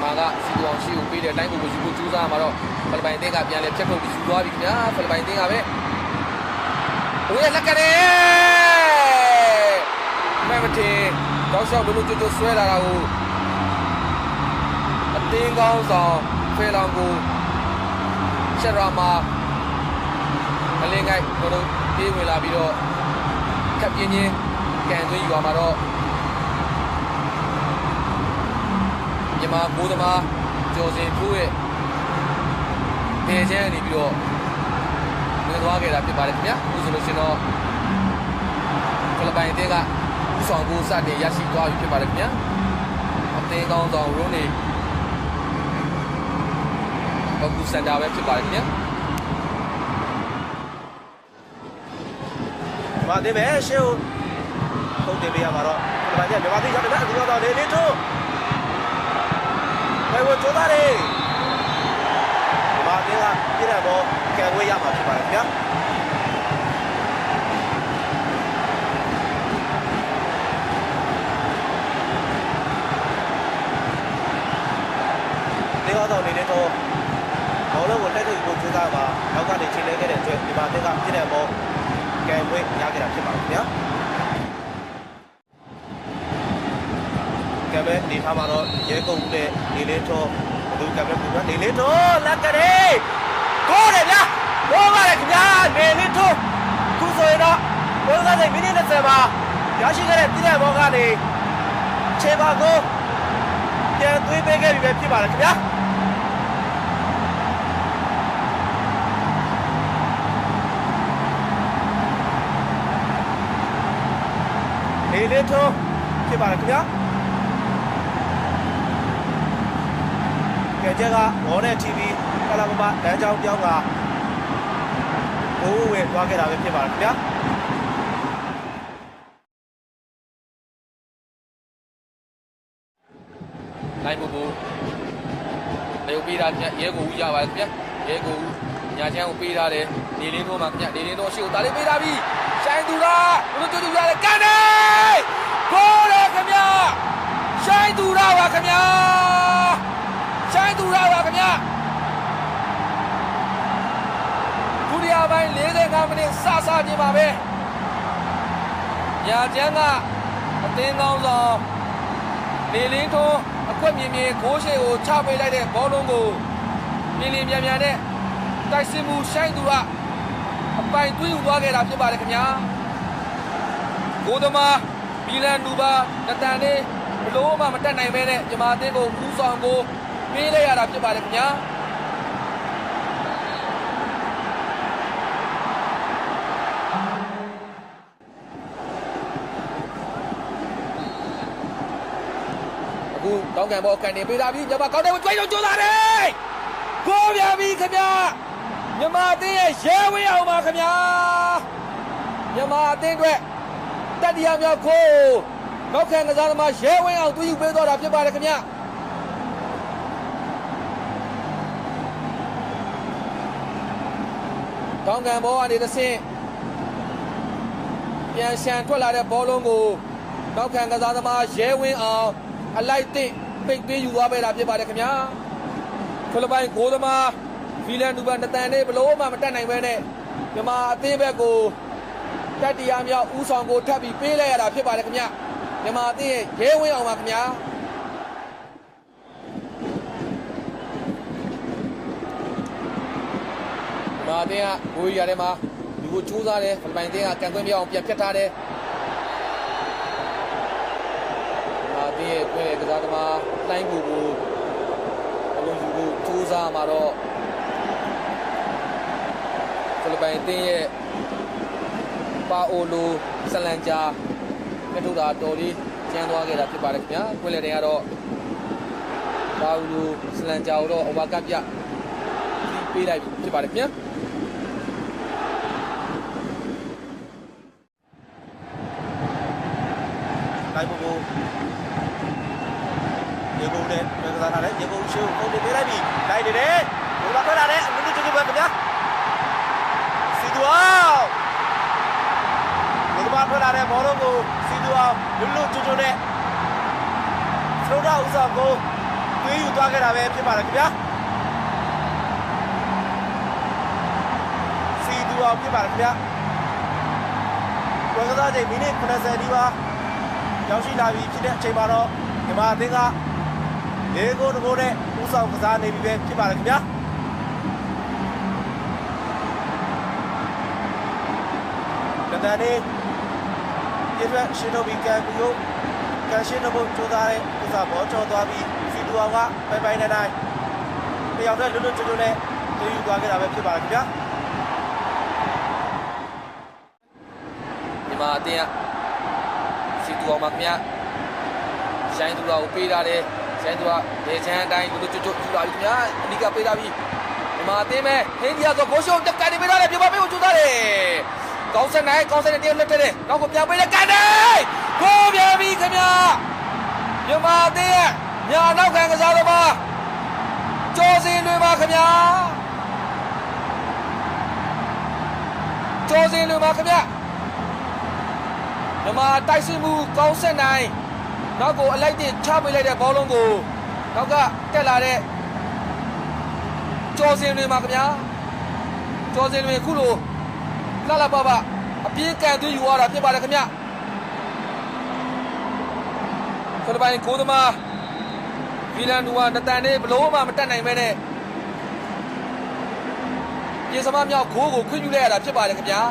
မြန်မာကစီတူအောင်ရှိကိုပေးတဲ့အတိုင်းကိုယူဖို့ကြိုးစားမှာတော့ဖိလစ်ပိုင်အသင်းကပြန်လဲဖြတ်ထုတ်ပြီးယူသွားပြီခင်ဗျာဖိလစ်ပိုင်အသင်းကပဲဟိုရလက်ကလေးမမတီတော့ရှော့ဘလို့ကြိုးဆွဲလာတာကိုအသင်းကောင်းဆောင်ဖေလောင်ကိုချက်ရာမာမလင်းကိုက်တို့ပြေးဝင်လာပြီးတော့ကပ်ပြင်းချင်းကန်သွင်းယူသွားမှာတော့မြန်မာကိုသမားကျော်စင်ထိုးရဲ့တေချမ်းနေပြီးတော့ဝင်သွားခဲ့တာဖြစ်ပါတယ်ခင်ဗျာအခုဆိုလို့ရှိရင်တော့ဖိလစ်ပိုင်အသင်းကဥဆောင်ကိုစတင်ရရှိသွားပြီဖြစ်ပါတယ်ခင်ဗျာအသင်းကောင်းဆောင်ရုံးနေအခုစင်တာပဲဖြစ်ပါတယ်ခင်ဗျာမာတင်ပဲရှေ့ဟုတ်တယ်ပြရမှာတော့ဖိလစ်ပိုင်ကမြန်မာပြည်ရောက်တယ်အခုတော့လေလေးထိုးဘယ်ကိုကြိုးစားလဲမြန်မာပြည်ကပြည်တယ်ဘောကံဝေးရမှာဖြစ်ပါတယ်ခင်ဗျာဒီတော့နေနေတော့ဘောလုံးကိုတက်ထုတ်ကိုကြိုးစားပါနောက်ကနေချိန်လဲခဲ့တဲ့အတွက်မြန်မာပြည်ကပြည်တယ်ဘောကံဝေးရခဲ့တာဖြစ်ပါတယ်ခင်ဗျာကဲပဲနေထားမှာတော့ရဲကုန်းဦးနဲ့နေလေးထောဘယ်သူကပဲပြန်နေလေးထောလက်ကလေးကိုတယ်ဗျာဘောပါတယ်ခင်ဗျာနေလေးထောခုဆိုရင်တော့ဘောကလည်းမိနစ်20မှာရရှိခဲ့တဲ့ပြည်နယ်ဘောကနေခြေပါကိုပြန်သွေးပေးခဲ့ပြီပဲဖြစ်ပါတယ်ခင်ဗျာနေလေးထောဖြစ်ပါတယ်ခင်ဗျာကဲကျက်ကဘောနဲ့ TV ကလာမမလမ်းကြောင်းပြောင်းကဘိုးဝဲသွားခဲ့တာပဲဖြစ်ပါတယ်ခင်ဗျာလိုက်ဖို့လေပေးတာရဲကိုဦးရပါတယ်ခင်ဗျရဲကိုဦးညာချမ်းကိုပေးထားတယ်နေလင်းတို့မှာခင်ဗျနေလင်းတို့ရှေ့ကိုတာလေးပေးထားပြီရှိုင်းသူကဘလို့တူတူရတယ်ကန်နေကိုတယ်ခင်ဗျရှိုင်းသူရပါခင်ဗျရှိုင်းသူရပါခင်ဗျဒုတိယပိုင်း45မိနစ်စခြင်းပါပဲညာချမ်းကအသင်းကောင်းဆောင်နေလင်းထွန်းအကွက်မြင်မြင်ဂိုးရှိကိုချပေးလိုက်တဲ့ဘောလုံးကိုမြင်မြန်နဲ့တိုက်စစ်မှုရှိုင်းသူကအပိုင်သွင်းယူသွားခဲ့တာဖြစ်ပါတယ်ခင်ဗျာဂိုးသမားမီလန်နူဘာတတန်လေးဘလို့မှမတက်နိုင်ပဲနဲ့ဂျမာအသင်းကိုဦးဆောင်ကိုပေးလိုက်ရတာဖြစ်ပါတယ်ခင်ဗျာအခုတောင်းကန်ဘောကန်နေပေးတာပြီးမြန်မာကောင်းတဲ့ကျွိုးကြိုးစားတယ်ကိုပြပြီခင်ဗျာမြန်မာအသင်းရဲ့ရဲဝင်းအောင်ပါခင်ဗျာမြန်မာအသင်းအတွက်တတိယမြောက်ကိုနောက်ခံကစားသမားရဲဝင်းအောင်သူယူပေးတော့တာဖြစ်ပါတယ်ခင်ဗျာတောင်းကန်ဘောကနေတစ်ဆင့်ပြန်ရှန်ထွက်လာတဲ့ဘောလုံးကိုနောက်ခံကစားသမားရဲဝင်းအောင်အလိုက်သိပိတ်ပေးယူသွားပေးတာဖြစ်ပါတယ်ခင်ဗျာဖိလစ်ပိုင်ဂိုးသမားဗီလန်နူဘန်တန်လေးဘလို့မှမတက်နိုင်ပဲနဲ့မြန်မာအသင်းဘက်ကိုတတိယမြောက်ဦးဆောင်ကိုထပ်ပြီးပေးလိုက်ရတာဖြစ်ပါတယ်ခင်ဗျမြန်မာအသင်းရဲ့ရဲဝင်းအောင်ပါခင်ဗျာမြန်မာအသင်းကဂိုးရထဲမှာဒီကိုကြိုးစားတယ်ဖိလစ်ပိုင်အသင်းကကန်ခွင့်မရအောင်ပြန်ဖြတ်ထားတယ်မြန်မာအသင်းရဲ့တွဲကစားသမားလိုင်းကိုအလုံးစုကိုကြိုးစားမှာတော့ဖိလစ်ပိုင်အသင်းရဲ့ပါအိုလိုဆလန်ဂျာမြတ်ထုတ်တာတော်လေးကျန်းသွားခဲ့တာဖြစ်ပါတယ်ခင်ဗျာခွဲလေတဲ့ကတော့ပါအိုလိုဆလန်ဂျာကိုတော့အဝါကပ်ပြပေးလိုက်ဖြစ်ပါတယ်ခင်ဗျာလိုက်ဖို့ရေကုန်နဲ့ကစားထားတယ်ရေကုန်ရှိုးကုန်နေပေးလိုက်ပြီလိုက်နေတယ်ဘိုးလာထွက်လာတယ်အမြင့်တူပဲခင်ဗျာစီတူအောင်ဘိုးလာထွက်လာတဲ့ဘောလုံးကိုစီတူအောင်လွတ်လွတ်ကျွတ်ကျွတ်နဲ့သရိုးတော့ဥစားကိုသွေးယူ သွားခဲ့တာပဲဖြစ်ပါတယ်ခင်ဗျာစီတူအောင်ဖြစ်ပါတယ်ခင်ဗျာပွဲကစားချိန်မိနစ်90ဒီပါရောက်ရှိလာပြီဖြစ်တဲ့အချိန်မှာတော့မြန်မာအသင်းက၄ ဂိုး 2 ဂိုးနဲ့ဦးဆောင်ကစားနေပြီပဲဖြစ်ပါတယ်ခင်ဗျာတန်တန်လေးပြည့်ရှင်းတော့ပြီးကန်ပြီးတော့ကန်ရှင်းတော့ကြိုးစားတဲ့ဥစားဘောကျော်သွားပြီးစီတူအောင်ကပိုင်ပိုင်နိုင်နိုင်တယောက်တည်းလွတ်လွတ်ကျွတ်ကျွတ်နဲ့တည်ယူသွားခဲ့တာပဲဖြစ်ပါတယ်ခင်ဗျာဒီမှာအတင်းကစီတူအောင်ပါခင်ဗျာရှိုင်းသူတော်ကိုပေးထားတယ်ရှိုင်းသူကဒေချမ်းအတိုင်းလွတ်လွတ်ကျွတ်ကျွတ်ယူလာပြီခင်ဗျာအနီးကပေးထားပြီဒီမှာအတင်းပဲဟင်းဒီယာဆိုဂိုးရှုံးတက်ကန်နေပေးထားတယ်ပြပပေးကိုကျူသားတယ်ကောင်းစက်နိုင်တည်းလွတ်တယ်နောက်ကိုပြန်ပေးတယ်ကန်တယ်ကိုပြန်ပြီခင်ဗျာမြန်မာအတင်းရဲ့ညာနောက်ခံကစားတော့ပါကျော်စင်တွေပါခင်ဗျာကျော်စင်တွေပါခင်ဗျာမြန်မာတိုက်စစ်မှုကောင်းဆက်နိုင်နောက်ကိုအလိုက်တင်ချပေးလိုက်တဲ့ဘောလုံးကိုနောက်ကတက်လာတဲ့ကျော်စင်တွေပါခင်ဗျာကျော်စင်တွေခုလိုလှပအပြင်းကန်သွင်းယူရတာဖြစ်ပါတယ်ခင်ဗျာဖိလစ်ပိုင်ကိုသမားဗီလန်နူဝါနတန်နေဘလို့မှမတက်နိုင်ပဲနဲ့ပြင်စမမြောက်ဂိုးကိုခွင့်ပြုလိုက်ရတာဖြစ်ပါတယ်ခင်ဗျာ